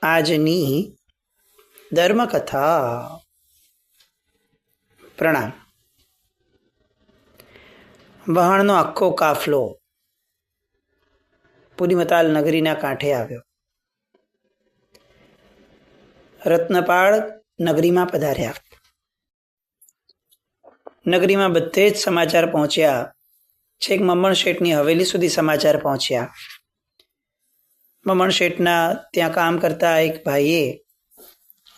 આજની ધર્મકથા. પ્રણામ. વહાણનો આખો કાફલો પુરીમતાલ નગરીના કાંઠે આવ્યો. રત્નપાળ નગરીમાં પધાર્યા. નગરીમાં બધે જ સમાચાર પહોંચ્યા. છેક મમણ શેઠની હવેલી સુધી સમાચાર પહોંચ્યા. મમણ શેઠના ત્યાં કામ કરતા એક ભાઈએ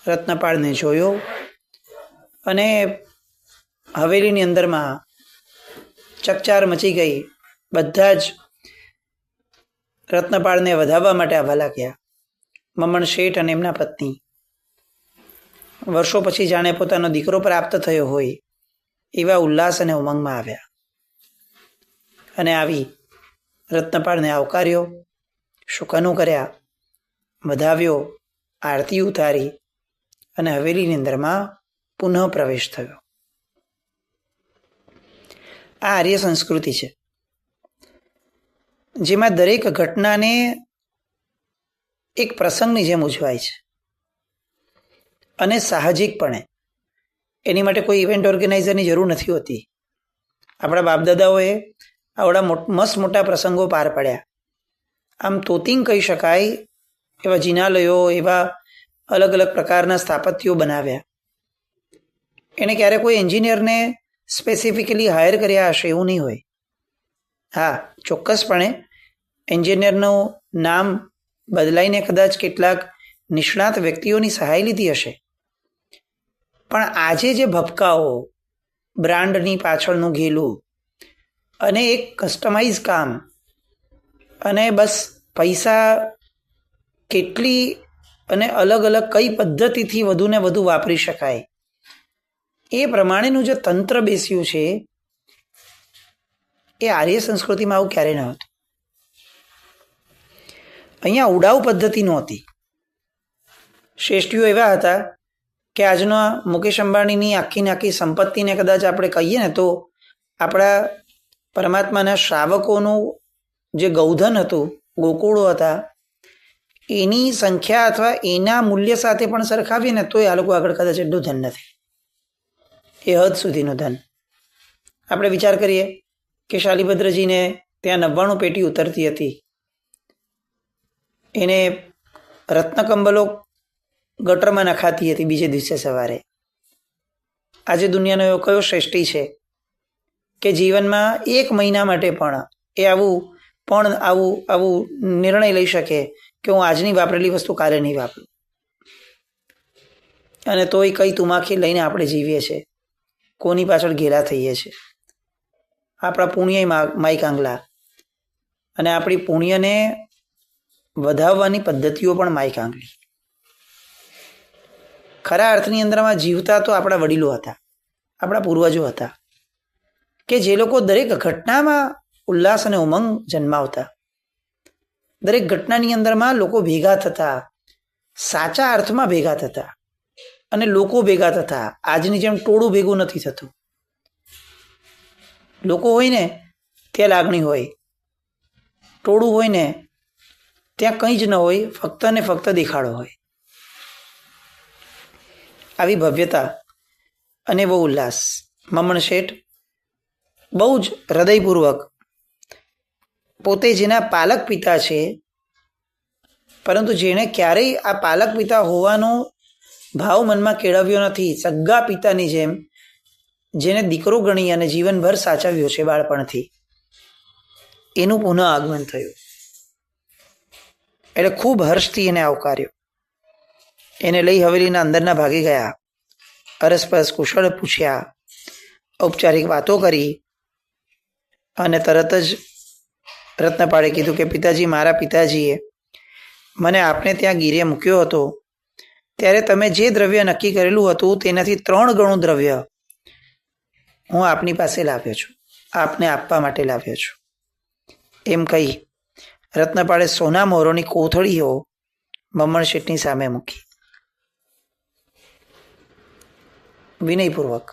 રત્નપાળને જોયો અને હવેલીની અંદરમાં ચકચાર મચી ગઈ. બધા જ રત્નપાળને વધાવવા માટે આવવા લાગ્યા. મમણ શેઠ અને એમના પત્ની વર્ષો પછી જાણે પોતાનો દીકરો પ્રાપ્ત થયો હોય એવા ઉલ્લાસ અને ઉમંગમાં આવ્યા અને આવી રત્નપાળને આવકાર્યો, શુકનો કર્યા, વધાવ્યો, આરતી ઉતારી અને હવેલીની અંદરમાં પુનઃ પ્રવેશ થયો. આ આર્ય સંસ્કૃતિ છે, જેમાં દરેક ઘટનાને એક પ્રસંગની જેમ ઉજવાય છે અને સાહજિકપણે. એની માટે કોઈ ઇવેન્ટ ઓર્ગેનાઇઝરની જરૂર નથી હોતી. આપણા બાપદાદાઓએ આવડા મસ્ત મોટા પ્રસંગો પાર પાડ્યા. આમ તોતિંગ કહી શકાય એવા જિનાલયો, એવા અલગ અલગ પ્રકારના સ્થાપત્યો બનાવ્યા. એણે ક્યારે કોઈ એન્જિનિયરને સ્પેસિફિકલી હાયર કર્યા હશે એવું નહીં હોય. હા, ચોક્કસપણે એન્જિનિયરનું નામ બદલાઈને કદાચ કેટલાક નિષ્ણાત વ્યક્તિઓની સહાય લીધી હશે. પણ આજે જે ભપકાઓ, બ્રાન્ડની પાછળનું ઘેલું અને એક કસ્ટમાઇઝ કામ અને બસ પૈસા કેટલી અને અલગ અલગ કઈ પદ્ધતિથી વધુને વધુ વાપરી શકાય એ પ્રમાણેનું જે તંત્ર બેસ્યું છે એ આર્ય સંસ્કૃતિમાં આવું ક્યારેય ન હતું. અહીંયા ઉડાઉ પદ્ધતિ નહોતી. શ્રેષ્ઠીઓ એવા હતા કે આજના મુકેશ અંબાણીની આખી સંપત્તિને કદાચ આપણે કહીએ ને તો આપણા પરમાત્માના શ્રાવકોનું જે ગૌધન હતું, ગોકુળો હતા, એની સંખ્યા અથવા એના મૂલ્ય સાથે પણ સરખાવીએ ને તો આ લોકો આગળ કદાચ એટલું ધન નથી. એ હદ સુધીનું ધન. આપણે વિચાર કરીએ કે શાલિભદ્રજીને ત્યાં 99 પેટી ઉતરતી હતી. એને રત્નકંબલો ગટરમાં નખાતી હતી બીજે દિવસે સવારે. આજે દુનિયાનો એવો કયો શ્રેષ્ઠી છે કે જીવનમાં 1 મહિના માટે પણ એ આવું નિર્ણય લઈ શકે કે હું આજની વાપરેલી વસ્તુ કાલે નહીં વાપરું. અને તોય કઈ તુમાખી લઈને આપણે જીવીએ છીએ, કોની પાછળ ઘેરા થઈએ છીએ. આપણા પુણ્ય માઈક આંગલા અને આપણી પુણ્યને વધાવવાની પદ્ધતિઓ પણ માઈક આંગલી. ખરા અર્થની અંદરમાં જીવતા તો આપણા વડીલો હતા, આપણા પૂર્વજો હતા કે જે લોકો દરેક ઘટનામાં ઉલ્લાસ અને ઉમંગ જન્માવતા. દરેક ઘટનાની અંદરમાં લોકો ભેગા થતા, સાચા અર્થમાં ભેગા થતા અને લોકો ભેગા થતા. આજની જેમ ટોળું ભેગું નથી થતું. લોકો હોય ને ત્યાં લાગણી હોય, ટોળું હોય ને ત્યાં કંઈ જ ન હોય, ફક્ત ને ફક્ત દેખાડો હોય. આવી ભવ્યતા અને બહુ ઉલ્લાસ. મમણ શેઠ બહુ જ હૃદયપૂર્વક પોતે જેના પાલક પિતા છે, પરંતુ જેણે ક્યારેય આ પાલક પિતા હોવાનો ભાવ મનમાં કેળવ્યો નથી, સગા પિતાની જેમ જેને દીકરો ગણી અને જીવનભર સાચવ્યો છે બાળપણથી, એનું પુનઃ આગમન થયું. એટલે ખૂબ હર્ષથી એને આવકાર્યો. એને લઈ હવેલીના અંદરના ભાગી ગયા. અરસપરસ કુશળ પૂછ્યા, ઔપચારિક વાતો કરી અને તરત જ રત્નપાળે કીધું કે પિતાજી, મારા પિતાજીએ મને આપને ત્યાં ગીરે મૂક્યો હતો ત્યારે તમે જે દ્રવ્ય નક્કી કરેલું હતું તેનાથી 3 ગણું દ્રવ્ય હું આપની પાસે લાવ્યો છું, આપને આપવા માટે લાવ્યો છું. એમ કહી રત્નપાળે સોના મોરોની કોથળીઓ મમણ શેઠની સામે મૂકી. વિનયપૂર્વક.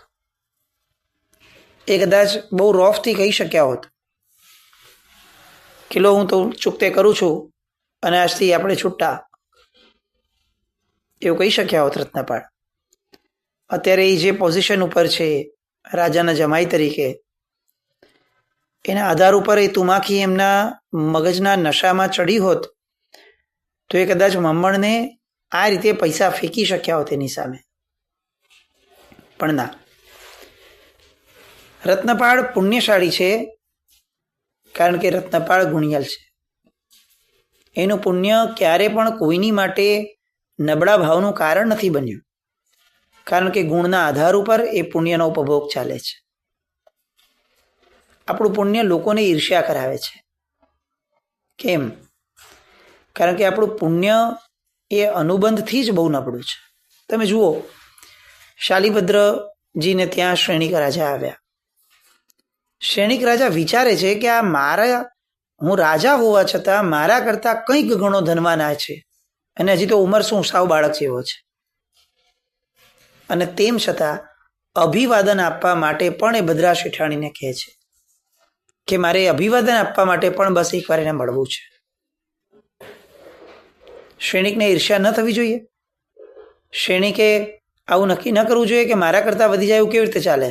એ કદાચ બહુ રોફથી કહી શક્યા હોત કે લો હું તો ચૂકતે કરું છું અને આજથી આપણે છૂટા. એવું કહી શક્યા હોત રત્નપાળ. અત્યારે એ જે પોઝિશન ઉપર છે રાજાના જમાઈ તરીકે, એના આધાર ઉપર એ તુમાખી એમના મગજના નશામાં ચડી હોત તો એ કદાચ મમ્મણને આ રીતે પૈસા ફેંકી શક્યા હોત એની સામે. પણ ના, રત્નપાળ પુણ્યશાળી છે કારણ કે રત્નપાળ ગુણિયલ છે. એનું પુણ્ય ક્યારે પણ કોઈની માટે નબળા ભાવનું કારણ નથી બન્યું, કારણ કે ગુણના આધાર ઉપર એ પુણ્યનો ઉપભોગ ચાલે છે. આપણું પુણ્ય લોકોને ઈર્ષ્યા કરાવે છે. કેમ? કારણ કે આપણું પુણ્ય એ અનુબંધથી જ બહુ નબળું છે. તમે જુઓ, શાલિભદ્રજીને ત્યાં શ્રેણિક રાજા આવ્યા. શ્રેણિક રાજા વિચારે છે કે આ હું રાજા હોવા છતાં મારા કરતાં કંઈક ઘણો ધનવાન આ છે, અને હજી તો ઉંમર શું, સાવ બાળક જેવો છે. અને તેમ છતાં અભિવાદન આપવા માટે પણ એ ભદ્રા શેઠાણીને કહે છે કે મારે અભિવાદન આપવા માટે પણ બસ એકવાર એને મળવું છે. શ્રેણિકને ઈર્ષ્યા ન થવી જોઈએ? શ્રેણિકે આવું નક્કી ન કરવું જોઈએ કે મારા કરતાં વધી જાય એવું કેવી રીતે ચાલે,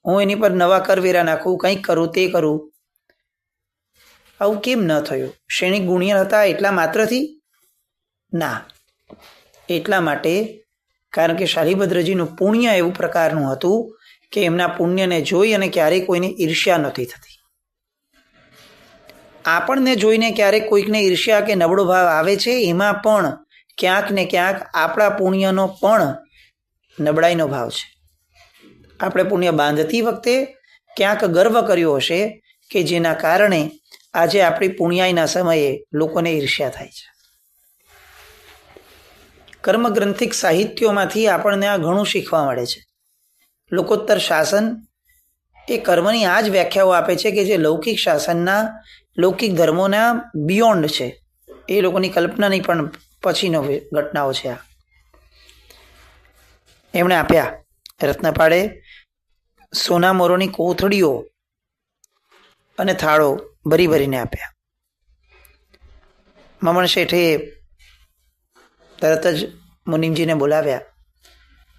હું એની પર નવા કરવેરા નાખું, કંઈક કરું, તે કરું. આવું કેમ ન થયું? શ્રેણિક ગુણિયલ હતા એટલા માત્રથી? ના, એટલા માટે કારણ કે શાલિભદ્રજીનું પુણ્ય એવું પ્રકારનું હતું કે એમના પુણ્યને જોઈ અને ક્યારેય કોઈને ઈર્ષ્યા નહોતી થતી. આપણને જોઈને ક્યારેક કોઈકને ઈર્ષ્યા કે નબળો ભાવ આવે છે, એમાં પણ ક્યાંક ને ક્યાંક આપણા પુણ્યનો પણ નબળાઈનો ભાવ છે. આપણે પુણ્ય બાંધતી વખતે ક્યાંક ગર્વ કર્યો હશે કે જેના કારણે આજે આપણી પુણ્યાઈના સમયે લોકોને ઈર્ષ્યા થાય છે. કર્મગ્રંથિક સાહિત્યોમાંથી આપણને આ ઘણું શીખવા મળે છે. લોકોત્તર શાસન એ કર્મની આ જ વ્યાખ્યાઓ આપે છે કે જે લૌકિક શાસનના, લૌકિક ધર્મોના બિયોન્ડ છે. એ લોકોની કલ્પનાની પણ પછીનો ઘટનાઓ છે. આ એમણે આપ્યા. રત્નપાળે સોના મોરોની કોથળીઓ અને થાળો ભરી ભરીને આપ્યા. મમણ શેઠે તરત જ મુનિમજીને બોલાવ્યા.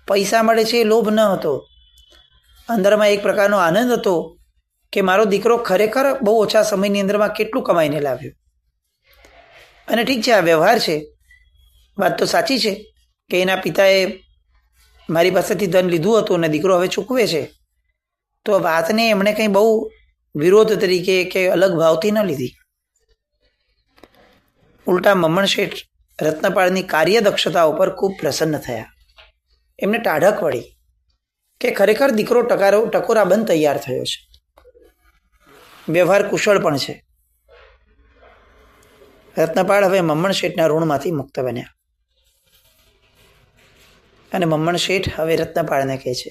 પૈસા મળે છે એ લોભ ન હતો, અંદરમાં એક પ્રકારનો આનંદ હતો કે મારો દીકરો ખરેખર બહુ ઓછા સમયની અંદરમાં કેટલું કમાઈને લાવ્યો. અને ઠીક છે, આ વ્યવહાર છે, વાત તો સાચી છે કે એના પિતાએ મારી પાસેથી ધન લીધું હતું અને દીકરો હવે ચૂકવે છે, તો વાતને એમણે કંઈ બહુ વિરોધ તરીકે કે અલગ ભાવથી ન લીધી. ઉલટા મમણ શેઠ રત્નપાળની કાર્યદક્ષતા ઉપર ખૂબ પ્રસન્ન થયા. એમને ટાઢક વળી કે ખરેખર દીકરો ટકોરાબંધ તૈયાર થયો છે, વ્યવહાર કુશળ પણ છે. રત્નપાળ હવે મમણ શેઠના ઋણમાંથી મુક્ત બન્યા. અને મમણ શેઠ હવે રત્નપાળને કહે છે,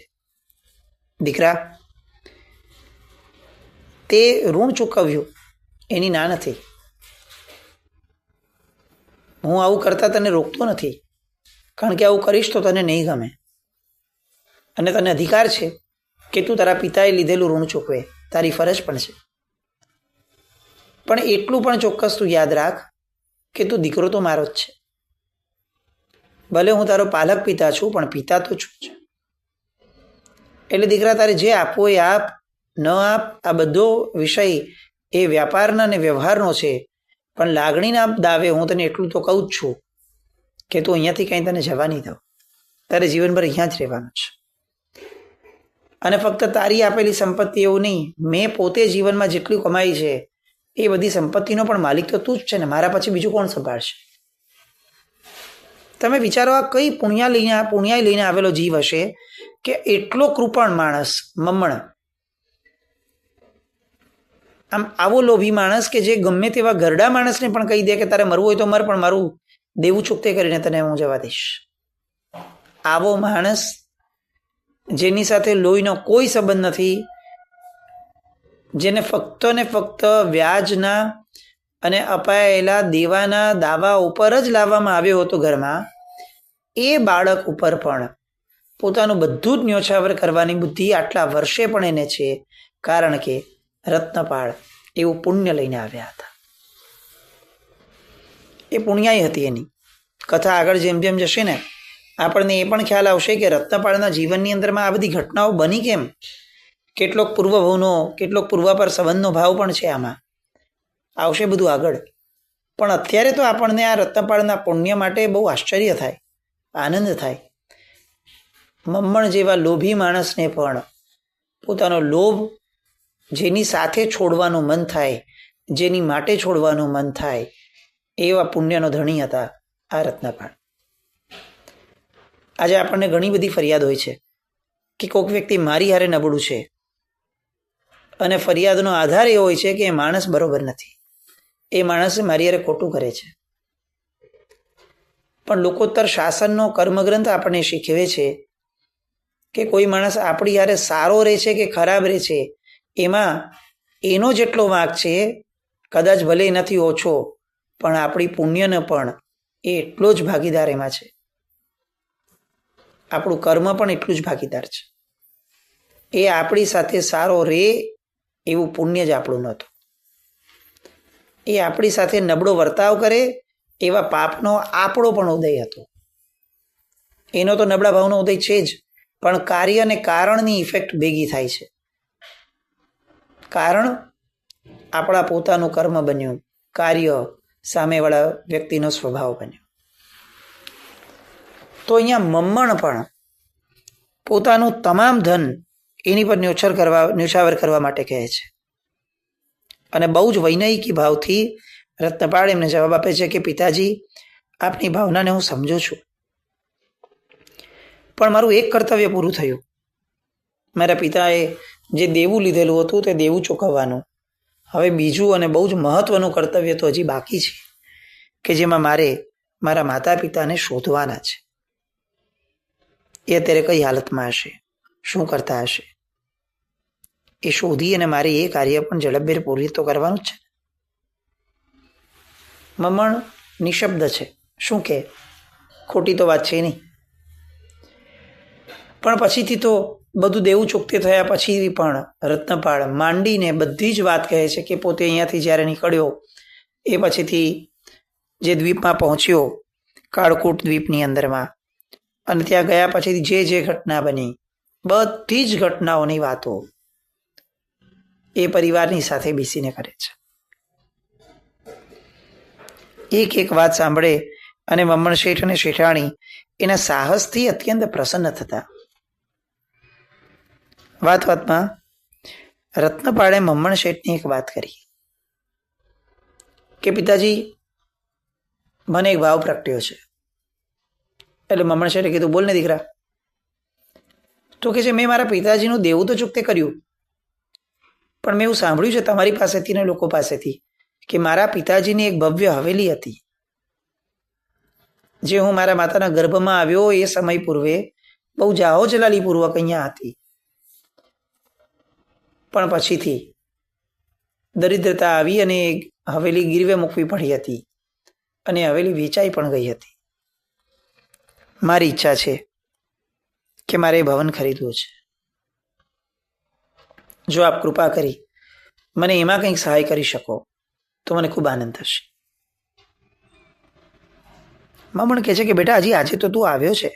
દીકરા, તે ઋણ ચૂકવ્યું એની ના નથી. હું આવું કરતા તને રોકતો નથી, કારણ કે આવું કરીશ તો તને નહીં ગમે અને તને અધિકાર છે કે તું તારા પિતાએ લીધેલું ઋણ ચૂકવે, તારી ફરજ પણ છે. પણ એટલું પણ ચોક્કસ તું યાદ રાખ કે તું દીકરો તો મારો જ છે. ભલે હું તારો પાલક પિતા છું, પણ પિતા તો છું જ. એટલે દીકરા, તારે જે આપવો એ આપ, ન આપ, આ બધો વિષય એ વ્યાપારના અને વ્યવહારનો છે. પણ લાગણીના દાવે હું તને એટલું તો કહું જ છું કે તું અહીંયાથી કંઈ તને જવા નહીં દઉં. તારે જીવનભર અહીંયા જ રહેવાનું છે. અને ફક્ત તારી આપેલી સંપત્તિ એવું નહીં, મેં પોતે જીવનમાં જેટલી કમાઈ છે એ બધી સંપત્તિનો પણ માલિક તો તું જ છે ને. મારા પછી બીજું કોણ સંભાળશે? તમે વિચારો, આ કઈ પુણ્યાઈ લઈને આવેલો જીવ હશે કે એટલો કૃપણ માણસ મમણ, આમ આવો લોભી માણસ કે જે ગમે તેવા ગરડા માણસને પણ કહી દે કે તારે મરવું હોય તો મર, પણ મારું દેવું ચૂકતે કરીને તને હું જવા દઈશ. આવો માણસ જેની સાથે લોહીનો કોઈ સંબંધ નથી, જેને ફક્ત ને ફક્ત વ્યાજના અને અપાયેલા દેવાના દાવા ઉપર જ લાવવામાં આવ્યો હતો ઘરમાં, એ બાળક ઉપર પણ પોતાનું બધું જ ન્યોછાવર કરવાની બુદ્ધિ આટલા વર્ષે પણ એને છે, કારણ કે રત્નપાળ એવું પુણ્ય લઈને આવ્યા હતા. એ પુણ્યાઈ હતી એની. કથા આગળ જેમ જેમ જશે ને આપણને એ પણ ખ્યાલ આવશે કે રત્નપાળના જીવનની અંદરમાં આ બધી ઘટનાઓ બની કેમ, કેટલોક પૂર્વભાવનો, કેટલોક પૂર્વાપર સંબંધનો ભાવ પણ છે આમાં, આવશે બધું આગળ. પણ અત્યારે તો આપણને આ રત્નપાળના પુણ્ય માટે બહુ આશ્ચર્ય થાય, આનંદ થાય. મમ્મણ જેવા લોભી માણસને પણ પોતાનો લોભ જેની સાથે છોડવાનું મન થાય, જેની માટે છોડવાનું મન થાય, એવા પુણ્યનો ધણી હતા આ રત્નપાળ. આજે આપણને ઘણી બધી ફરિયાદ હોય છે કે કોઈક વ્યક્તિ મારી હારે નબળું છે, અને ફરિયાદનો આધાર એ હોય છે કે એ માણસ બરોબર નથી, એ માણસ મારી હારે ખોટું કરે છે. પણ લોકોત્તર શાસનનો કર્મગ્રંથ આપણને શીખવે છે કે કોઈ માણસ આપણી હારે સારો રહે છે કે ખરાબ રહે છે, એમાં એનો જેટલો વાંક છે, કદાચ ભલે નથી ઓછો, પણ આપણી પુણ્યને પણ એ એટલો જ ભાગીદાર એમાં છે. આપણું કર્મ પણ એટલું જ ભાગીદાર છે. એ આપણી સાથે સારો રહે એવું પુણ્ય જ આપણું નહોતું. એ આપણી સાથે નબળો વર્તાવ કરે એવા પાપનો આપણો પણ ઉદય હતો. એનો તો નબળા ભાવનો ઉદય છે જ, પણ કાર્ય અને કારણની ઇફેક્ટ ભેગી થાય છે. કારણ આપણા પોતાનું કર્મ બન્યું, કાર્ય સામેવાળા વ્યક્તિનો સ્વભાવ બન્યો. તો અહીંયા મમ્મણ પણ પોતાનું તમામ ધન એની પર ન્યોછાવર કરવા માટે કહે છે. અને બહુ જ વૈનયિકી ભાવથી રત્નપાળ એમને જવાબ આપે છે કે પિતાજી, આપની ભાવનાને હું સમજુ છું, પણ મારું એક કર્તવ્ય પૂરું થયું. મારા પિતાએ જે દેવું લીધેલું હતું તે દેવું ચૂકવવાનું. હવે બીજું અને બહુ જ મહત્વનું કર્તવ્ય તો હજી બાકી છે, કે જેમાં મારે મારા માતા પિતાને શોધવાના છે. એ અત્યારે કઈ હાલતમાં હશે, શું કરતા હશે, એ શોધી અને મારે એ કાર્ય પણ ઝડપભેર પૂરી તો કરવાનું જ છે. મમ્મણ નિશબ્દ છે, શું કે ખોટી તો વાત છે નહીં. પણ પછીથી તો બધું દેવું ચૂકતે થયા પછી પણ રત્નપાળ માંડીને બધી જ વાત કહે છે કે પોતે અહીંયાથી જ્યારે નીકળ્યો એ પછીથી જે દ્વીપમાં પહોંચ્યો, કાળકૂટ દ્વીપની અંદરમાં, અને ત્યાં ગયા પછી જે ઘટના બની, બધી જ ઘટનાઓની વાતો એ પરિવારની સાથે બેસીને કરે છે. એક એક વાત સાંભળે અને મમ્મણ શેઠ અને શેઠાણી એના સાહસથી અત્યંત પ્રસન્ન થતા. વાતમાં રત્નપાળે મમ્મણ શેઠની એક વાત કરી કે પિતાજી, મને એક ભાવ પ્રગટ્યો છે. એટલે મમ્મણ શેઠે કીધું, બોલ ને દીકરા. તો કે છે, મેં મારા પિતાજીનું દેવું તો ચૂકતે કર્યું, પણ મેં એવું સાંભળ્યું છે તમારી પાસેથી ને લોકો પાસેથી કે મારા પિતાજીની એક ભવ્ય હવેલી હતી, જે હું મારા માતાના ગર્ભમાં આવ્યો એ સમય પૂર્વે બહુ જાહો જલાલી પૂર્વક અહીંયા હતી. પણ પછીથી દરિદ્રતા આવી અને હવેલી ગીરવે મૂકવી પડી હતી, અને હવેલી વેચાઈ પણ ગઈ હતી. મારી ઈચ્છા છે કે મારે ભવન ખરીદવું છે. જો આપ કૃપા કરી મને એમાં કંઈક સહાય કરી શકો તો મને ખૂબ આનંદ થશે. મમ્મણ કહે છે કે બેટા, હજી આજે તો તું આવ્યો છે,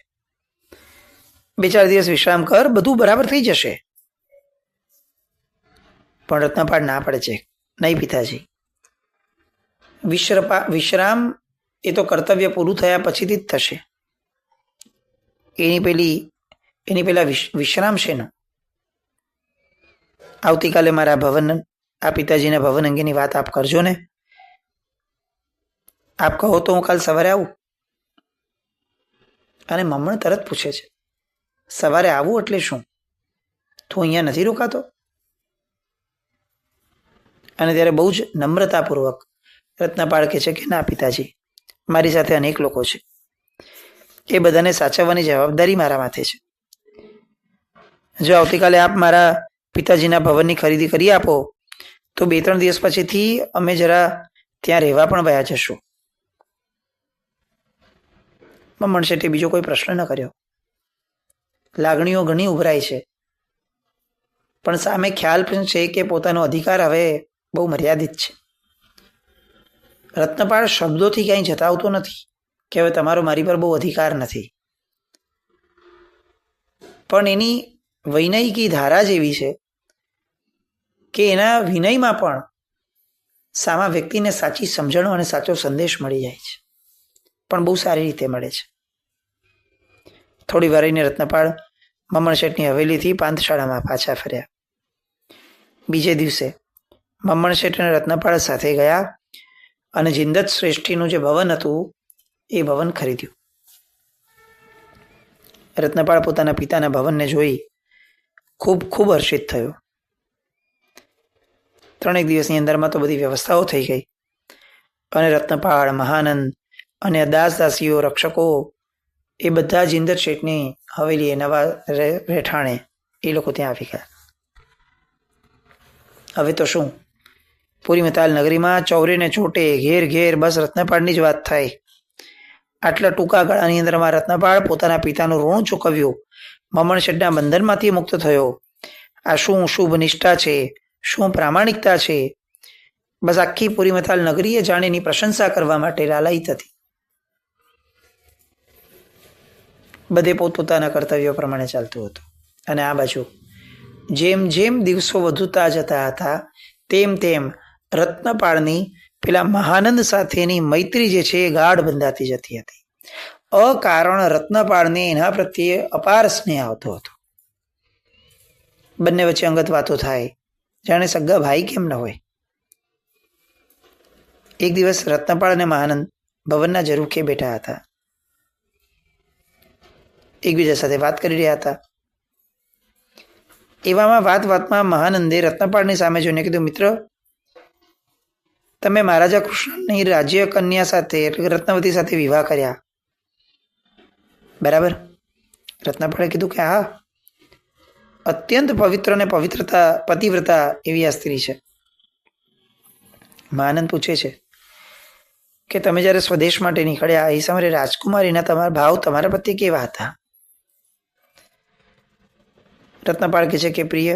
2-4 દિવસ વિશ્રામ કર, બધું બરાબર થઈ જશે. પણ રત્નપાળ ના પડે છે, નહીં પિતાજી, વિશ્રામ એ તો કર્તવ્ય પૂરું થયા પછીથી જ થશે. એની પહેલા વિશ્રામ શેનો? આવતીકાલે મારા ભવન, આ પિતાજીના ભવન અંગેની વાત આપ કરજો ને. આપ કહો તો હું કાલ સવારે આવું. અને મમ્મણ તરત પૂછે છે, સવારે આવું એટલે શું? તું અહીંયા નથી રોકાતો? અને ત્યારે બહુ જ નમ્રતાપૂર્વક રત્નપાળ કહે છે કે ના પિતાજી, મારી સાથે અનેક લોકો છે, એ બધાને સાચવવાની જવાબદારી મારા માથે છે. જો આવતીકાલે આપ મારા પિતાજીના ભવનની ખરીદી કરી આપો તો 2-3 દિવસ પછીથી અમે જરા ત્યાં રહેવા પણ વયા જશું. મમ્મણ શેઠે બીજો કોઈ પ્રશ્ન ન કર્યો. લાગણીઓ ઘણી ઉભરાય છે, પણ સામે ખ્યાલ પણ છે કે પોતાનો અધિકાર હવે બહુ મર્યાદિત છે. રત્નપાળ શબ્દોથી ક્યાંય જતાવતો નથી કે હવે તમારો મારી પર બહુ અધિકાર નથી. પણ એની વૈનયિકી ધારા જ એવી છે કે એના વિનયમાં પણ સામા વ્યક્તિને સાચી સમજણો અને સાચો સંદેશ મળી જાય છે, પણ બહુ સારી રીતે મળે છે. થોડી વાર રહીને રત્નપાળ મમણ શેઠની હવેલીથી પાંથશાળામાં પાછા ફર્યા. બીજે દિવસે મમણ શેઠ અને રત્નપાળ સાથે ગયા અને જિંદત શ્રેષ્ઠીનું જે ભવન હતું એ ભવન ખરીદ્યું. રત્નપાળ પોતાના પિતાના ભવનને જોઈ ખૂબ ખૂબ હર્ષિત થયો. 3 દિવસની અંદરમાં તો બધી વ્યવસ્થાઓ થઈ ગઈ અને રત્નપાળ, મહાનંદ અને દાસ દાસીઓ, રક્ષકો એ બધા જિંદત શેઠની હવેલીએ નવા રહેઠાણે એ લોકો ત્યાં આવી ગયા. હવે તો શું, પૂરી મતાલ નગરીમાં ચોરે ને ચોટે ઘેર ઘેર બસ રત્નપાળની જ વાત થાય. આટલા ટૂંકા ગાળાની અંદરમાં રત્નપાળ પોતાના પિતાનું ઋણ ચૂકવ્યું, મમણ શેઠના બંધનમાંથી મુક્ત થયો. આ શું શુભ નિષ્ઠા છે, શું પ્રામાણિકતા છે! બસ આખી પૂરી મતાલ નગરીએ જાણે એની પ્રશંસા કરવા માટે લાલાયિત હતી. બધે પોતપોતાના કર્તવ્યો પ્રમાણે ચાલતું હતું. અને આ બાજુ જેમ જેમ દિવસો વધુતા જતા હતા તેમ તેમ રત્નપાળની પેલા મહાનંદ સાથેની મૈત્રી જે છે એ ગાઢ બંધાતી જતી હતી. અકારણ રત્નપાળને એના પ્રત્યે અપાર સ્નેહ આવતો હતો. બંને વચ્ચે અંગત વાતો થાય, જાણે સગા ભાઈ કેમ ન હોય. એક દિવસ રત્નપાળ અને મહાનંદ ભવનના ઝરૂખે બેઠા હતા. એકબીજા સાથે વાત કરી રહ્યા હતા. એવામાં વાતમાં મહાનંદે રત્નપાળની સામે જોઈને કીધું, મિત્ર, તમે મહારાજા કૃષ્ણની રાજ્ય કન્યા સાથે એટલે રત્નવતી સાથે વિવાહ કર્યા, બરાબર? રત્નપાળે કીધું કે હા, અત્યંત પવિત્ર અને પતિવ્રતા એવી આ સ્ત્રી છે. મહાનંદ પૂછે છે કે તમે જ્યારે સ્વદેશ માટે નીકળ્યા એ સમયે રાજકુમારીના તમારા ભાવ તમારા પ્રત્યે કેવા હતા? રત્નપાળ કહે છે કે પ્રિય,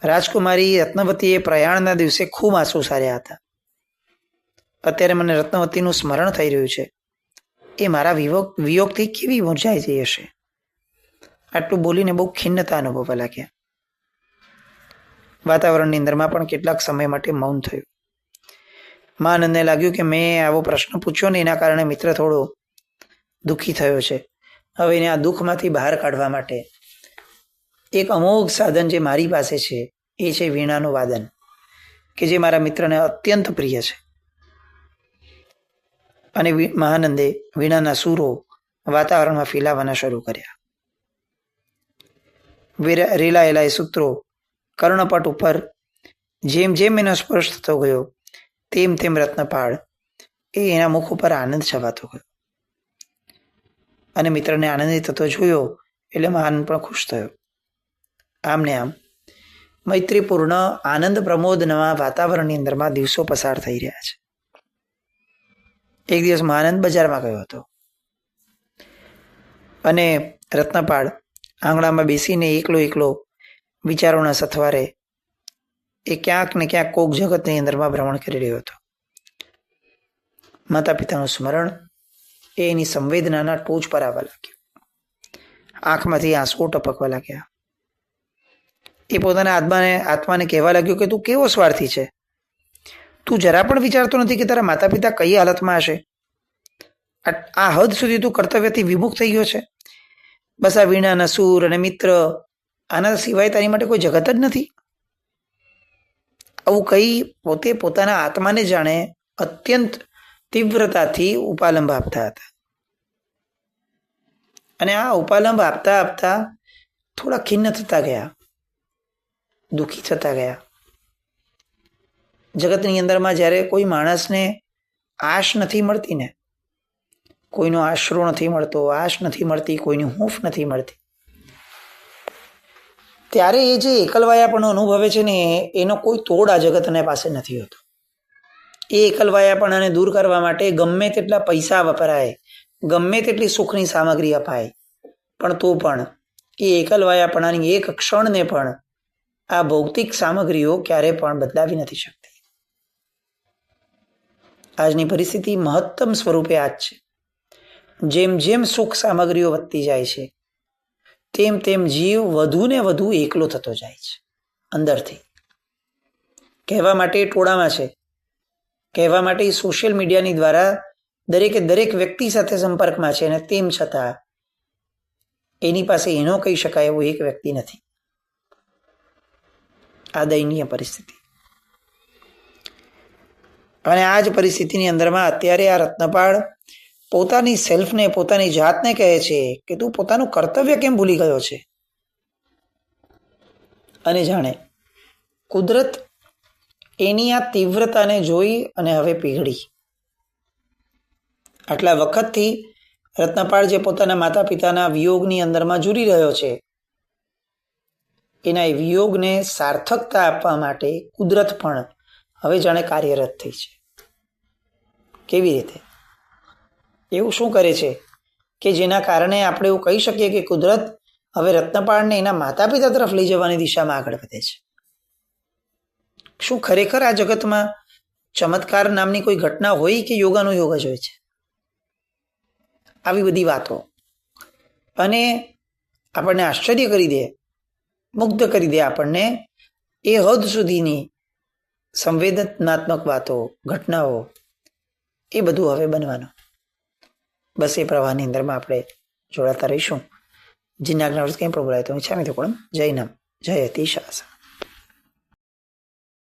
રાજકુમારી રત્નવતીએ પ્રયાણના દિવસે ખૂબ આંસુ સાર્યા હતા. અત્યારે મને રત્નવતીનું સ્મરણ થઈ રહ્યું છે. એ મારા વિયોગથી કેવી મૂંઝાઈ જઈ હશે. આટલું બોલીને બહુ ખિન્નતા અનુભવવા લાગ્યા. વાતાવરણની અંદરમાં પણ કેટલાક સમય માટે મૌન થયું. મહાનંદને લાગ્યું કે મેં આવો પ્રશ્ન પૂછ્યો ને એના કારણે મિત્ર થોડો દુઃખી થયો છે. હવે એને આ દુઃખમાંથી બહાર કાઢવા માટે એક અમોઘ સાધન જે મારી પાસે છે એ છે વીણાનું વાદન, કે જે મારા મિત્રને અત્યંત પ્રિય છે. અને મહાનંદે વીણાના સૂરો વાતાવરણમાં ફેલાવાના શરૂ કર્યા. રેલાયેલા એ સૂત્રો કર્ણપટ ઉપર જેમ જેમ એનો સ્પર્શ થતો ગયો તેમ તેમ રત્નપાળ એ એના મુખ ઉપર આનંદ છવાતો ગયો. અને મિત્રને આનંદિત થતો જોયો એટલે મહાનંદ પણ ખુશ થયો. આમ ને આમ મૈત્રીપૂર્ણ આનંદ પ્રમોદના વાતાવરણની અંદરમાં દિવસો પસાર થઈ રહ્યા છે. એક દિવસ મહાનંદ બજારમાં ગયો હતો અને રત્નપાળ આંગણામાં બેસીને એકલો વિચારોના સથવારે એ ક્યાંક ને ક્યાંક કોક જગતની અંદરમાં ભ્રમણ કરી રહ્યો હતો. માતા પિતાનું સ્મરણ એ એની સંવેદનાના ટોચ પર આવવા લાગ્યું. આંખમાંથી આંસુઓ ટપકવા લાગ્યા. એ પોતાના આત્માને કહેવા લાગ્યો કે તું કેવો સ્વાર્થી છે. તું જરા પણ વિચારતો નથી કે તારા માતા પિતા કઈ હાલતમાં હશે. આ હદ સુધી તું કર્તવ્યથી વિમુખ થઈ ગયો છે. બસ આ વીણાના સૂર અને મિત્ર, આના સિવાય તારી માટે કોઈ જગત જ નથી. આવું કઈ પોતે પોતાના આત્માને જાણે અત્યંત તીવ્રતાથી ઉપાલંબ આપતા હતા. અને આ ઉપાલંબ આપતા આપતા થોડા ખિન્ન થતા ગયા, દુઃખી થતા ગયા. જગતની અંદરમાં જ્યારે કોઈ માણસને આશ નથી મળતી ને, કોઈનો આશરો નથી મળતો, આશ નથી મળતી, કોઈની હૂંફ નથી મળતી, ત્યારે એ જે એકલવાયાપણો અનુભવે છે ને એનો કોઈ તોડ આ જગતને પાસે નથી હોતો. એ એકલવાયાપણાને દૂર કરવા માટે ગમે તેટલા પૈસા વપરાય, ગમે તેટલી સુખની સામગ્રી અપાય, પણ તો પણ એ એકલવાયાપણાની એક ક્ષણને પણ આ ભૌતિક સામગ્રીઓ ક્યારે પણ બદલાવી નથી શકતી. આજની પરિસ્થિતિ મહત્તમ સ્વરૂપે આ જ છે. જેમ જેમ સુખ સામગ્રીઓ વધતી જાય છે તેમ તેમ જીવ વધુ ને વધુ એકલો થતો જાય છે અંદરથી. કહેવા માટે ટોળામાં છે, કહેવા માટે સોશિયલ મીડિયાની દ્વારા દરેકે દરેક વ્યક્તિ સાથે સંપર્કમાં છે, અને તેમ છતાં એની પાસે એનો કહી શકાય એવો એક વ્યક્તિ નથી. આ દયનીય પરિસ્થિતિ. અને આ જ પરિસ્થિતિની અંદરમાં અત્યારે આ રત્નપાળ પોતાની સેલ્ફને, પોતાની જાતને કહે છે કે તું પોતાનું કર્તવ્ય કેમ ભૂલી ગયો છે? અને જાણે કુદરત એની આ તીવ્રતાને જોઈ અને હવે પીગળી. આટલા વખતથી રત્નપાળ જે પોતાના માતા પિતાના વિયોગની અંદરમાં ઝૂરી રહ્યો છે, એના એ વિયોગને સાર્થકતા આપવા માટે કુદરત પણ હવે જાણે કાર્યરત થઈ છે. કેવી રીતે? એવું શું કરે છે કે જેના કારણે આપણે એવું કહી શકીએ કે કુદરત હવે રત્નપાળને એના માતા પિતા તરફ લઈ જવાની દિશામાં આગળ વધે છે? શું ખરેખર આ જગતમાં ચમત્કાર નામની કોઈ ઘટના હોય કે યોગાનો યોગ જ હોય છે? આવી બધી વાતો અને આપણને આશ્ચર્ય કરી દે, મુગ્ધ કરી દે આપણને એ હદ સુધીની સંવેદનાત્મક વાતો, ઘટનાઓ, એ બધું હવે બનવાનું. બસ એ પ્રવાહની અંદરમાં આપણે જોડાતા રહીશું. જીજ્ઞાસા કંઈ પણ બોલાય તો ઈચ્છામી તો કોણ. જય નામ, જય અતિશાસન.